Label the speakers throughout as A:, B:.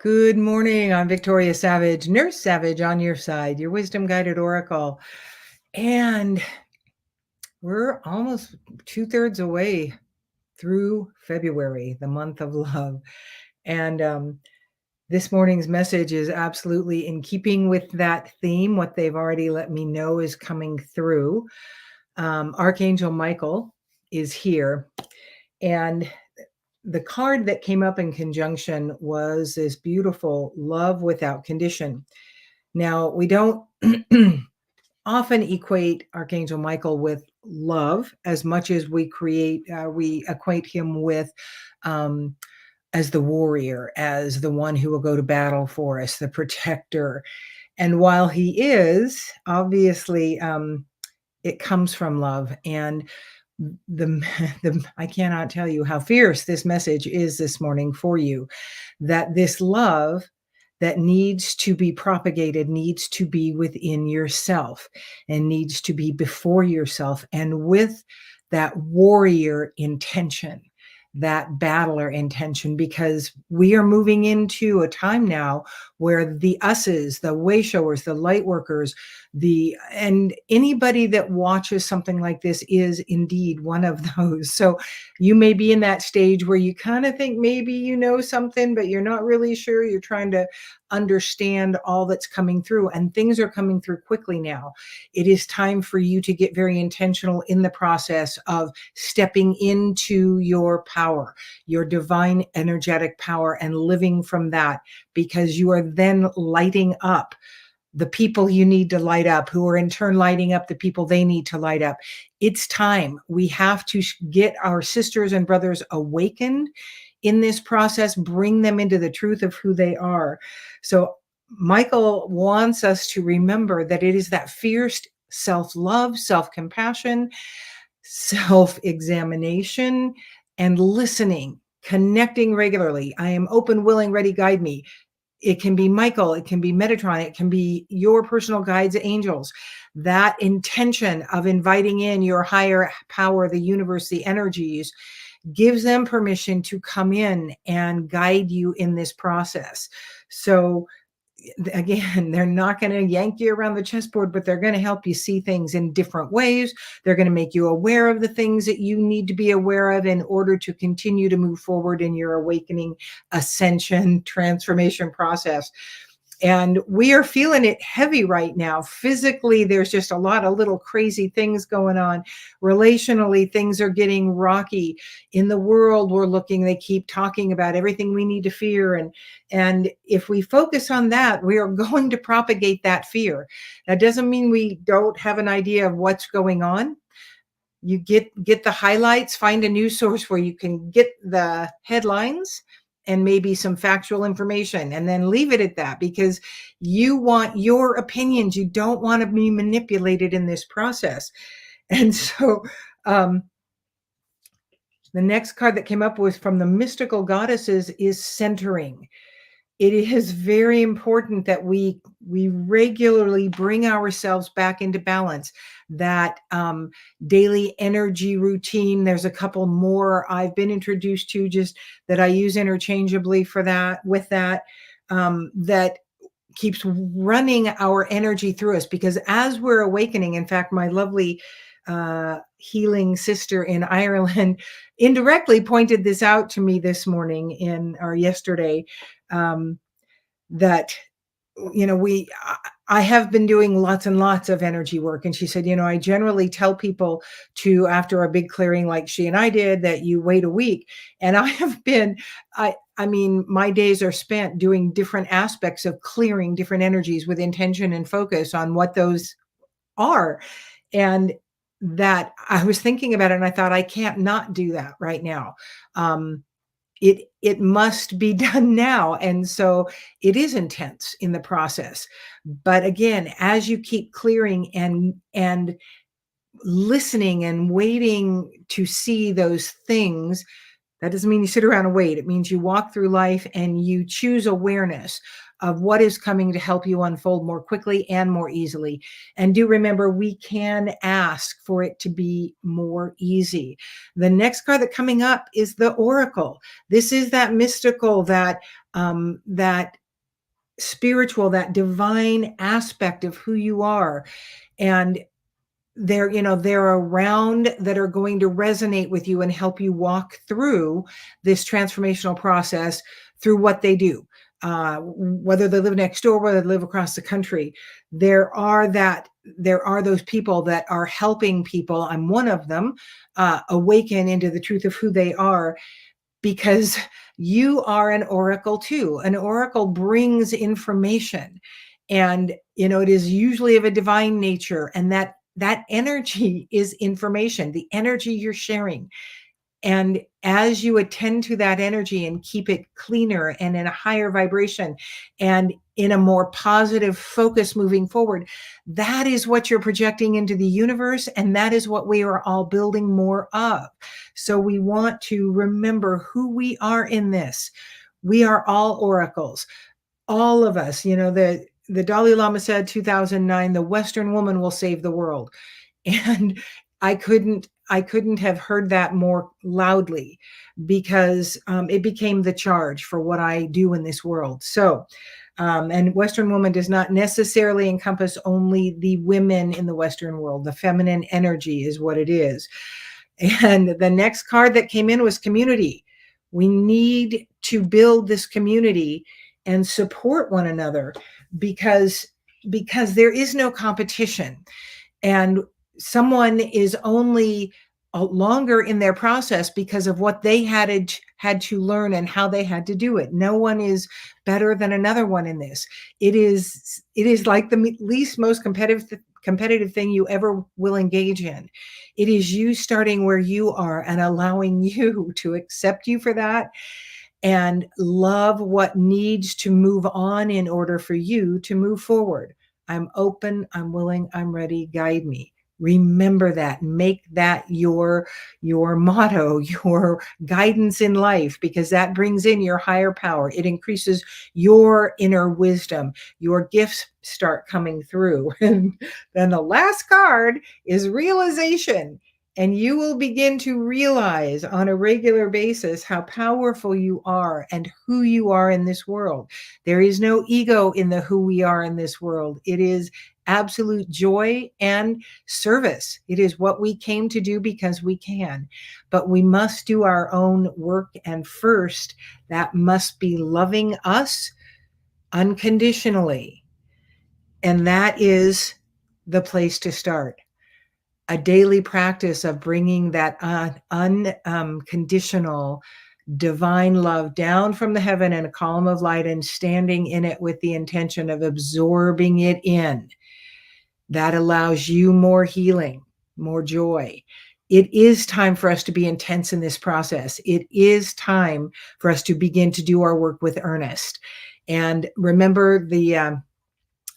A: Good morning. I'm Victoria Savage, Nurse Savage on your side, your wisdom guided oracle. And we're almost 2/3 away through February, the month of love. And this morning's message is absolutely in keeping with that theme, what they've already let me know is coming through. Archangel Michael is here. And the card that came up in conjunction was this beautiful love without condition. Now, we don't often equate Archangel Michael with love as much as we acquaint him with as the warrior, as the one who will go to battle for us, the protector. And while he is, obviously, it comes from love. And the, I cannot tell you how fierce this message is this morning for you, that this love that needs to be propagated needs to be within yourself and needs to be before yourself and with that warrior intention, that battler intention, because we are moving into a time now where the us's, the way showers, the light workers, and anybody that watches something like this is indeed one of those. So you may be in that stage where you kind of think maybe you know something, but you're not really sure. You're trying to understand all that's coming through, and things are coming through quickly now. It is time for you to get very intentional in the process of stepping into your power, your divine energetic power, and living from that, because you are then lighting up the people you need to light up, who are in turn lighting up the people they need to light up. It's time. We have to get our sisters and brothers awakened in this process, bring them into the truth of who they are. So Michael wants us to remember that it is that fierce self-love, self-compassion, self-examination, and listening, connecting regularly. I am open, willing, ready, guide me. It can be Michael, it can be Metatron, it can be your personal guides, angels. That intention of inviting in your higher power, the universe, the energies, gives them permission to come in and guide you in this process. So again, they're not going to yank you around the chessboard, but they're going to help you see things in different ways. They're going to make you aware of the things that you need to be aware of in order to continue to move forward in your awakening, ascension, transformation process. And we are feeling it heavy right now. Physically, there's just a lot of little crazy things going on. Relationally, things are getting rocky. In the world, we're looking, they keep talking about everything we need to fear. And if we focus on that, we are going to propagate that fear. That doesn't mean we don't have an idea of what's going on. You get the highlights, find a news source where you can get the headlines and maybe some factual information, and then leave it at that, because you want your opinions. You don't want to be manipulated in this process. And so the next card that came up was from the mystical goddesses, is centering. It is very important that we regularly bring ourselves back into balance. That daily energy routine, there's a couple more I've been introduced to, just that I use interchangeably for that, with that, that keeps running our energy through us. Because as we're awakening, in fact, my lovely healing sister in Ireland indirectly pointed this out to me this morning or yesterday, that I have been doing lots and lots of energy work. And she said, I generally tell people to, after a big clearing like she and I did, that you wait a week. And I have been, I mean, my days are spent doing different aspects of clearing different energies with intention and focus on what those are. And that I was thinking about it, and I thought, I can't not do that right now. It must be done now. And so it is intense in the process. But again, as you keep clearing and listening and waiting to see those things, that doesn't mean you sit around and wait. It means you walk through life and you choose awareness of what is coming to help you unfold more quickly and more easily. And do remember, we can ask for it to be more easy. The next card that coming up is the Oracle. This is that mystical, that spiritual, that divine aspect of who you are. And they're around that are going to resonate with you and help you walk through this transformational process through what they do. Whether they live next door, whether they live across the country, there are those people that are helping people. I'm one of them, awaken into the truth of who they are, because you are an oracle too. An oracle brings information, and it is usually of a divine nature, and that energy is information, the energy you're sharing. And as you attend to that energy and keep it cleaner and in a higher vibration and in a more positive focus moving forward, that is what you're projecting into the universe. And that is what we are all building more of. So we want to remember who we are in this. We are all oracles, all of us. The Dalai Lama said 2009, the Western woman will save the world. And I couldn't have heard that more loudly, because it became the charge for what I do in this world. So, and Western woman does not necessarily encompass only the women in the Western world. The feminine energy is what it is. And the next card that came in was community. We need to build this community and support one another, because there is no competition. And someone is only longer in their process because of what they had to learn and how they had to do it. No one is better than another one in this. It is like the least most competitive thing you ever will engage in. It is you starting where you are and allowing you to accept you for that and love what needs to move on in order for you to move forward. I'm open, I'm willing, I'm ready, guide me. Remember that. Make that your motto, your guidance in life, because that brings in your higher power. It increases your inner wisdom. Your gifts start coming through. And then the last card is realization. And you will begin to realize on a regular basis how powerful you are and who you are in this world. There is no ego in the who we are in this world. It is absolute joy and service. It is what we came to do because we can. But we must do our own work. And first, that must be loving us unconditionally. And that is the place to start. A daily practice of bringing that unconditional divine love down from the heaven in a column of light and standing in it with the intention of absorbing it in. That allows you more healing, more joy. It is time for us to be intense in this process. It is time for us to begin to do our work with earnest. And remember, the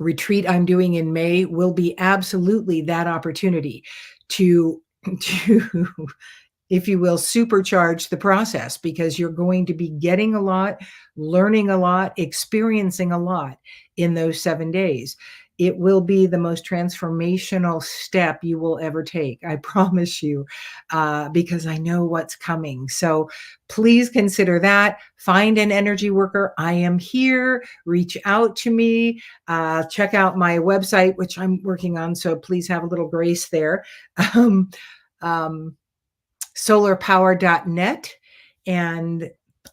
A: retreat I'm doing in May will be absolutely that opportunity to if you will, supercharge the process, because you're going to be getting a lot, learning a lot, experiencing a lot in those 7 days. It will be the most transformational step you will ever take. I promise you, because I know what's coming. So please consider that. Find an energy worker. I am here. Reach out to me. Check out my website, which I'm working on. So please have a little grace there. Solarpower.net, and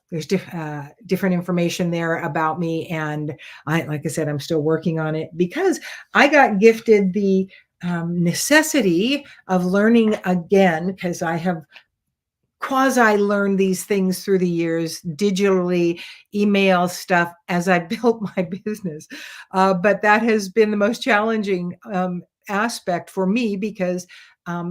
A: there's different information there about me. And like I said, I'm still working on it, because I got gifted the necessity of learning again, because I have quasi-learned these things through the years, digitally, email stuff, as I built my business. But that has been the most challenging aspect for me, because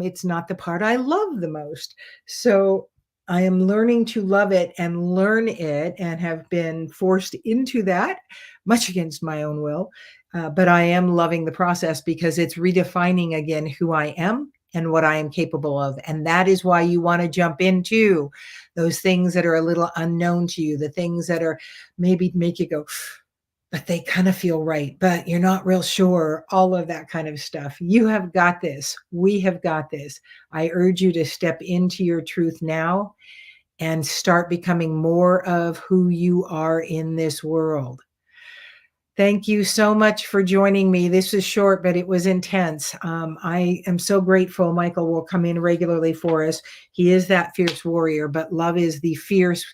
A: it's not the part I love the most. So I am learning to love it and learn it, and have been forced into that, much against my own will. But I am loving the process, because it's redefining again who I am and what I am capable of. And that is why you want to jump into those things that are a little unknown to you, the things that are maybe make you go, but they kind of feel right, but you're not real sure, all of that kind of stuff. You have got this. We have got this. I urge you to step into your truth now and start becoming more of who you are in this world. Thank you so much for joining me. This is short, but it was intense. I am so grateful Michael will come in regularly for us. He is that fierce warrior, but love is the fierce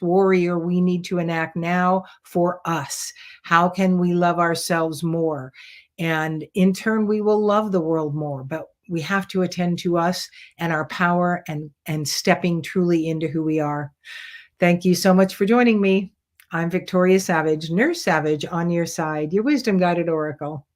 A: warrior we need to enact now for us. How can we love ourselves more? And in turn, we will love the world more, but we have to attend to us and our power and stepping truly into who we are. Thank you so much for joining me. I'm Victoria Savage, Nurse Savage on your side, your wisdom guided oracle.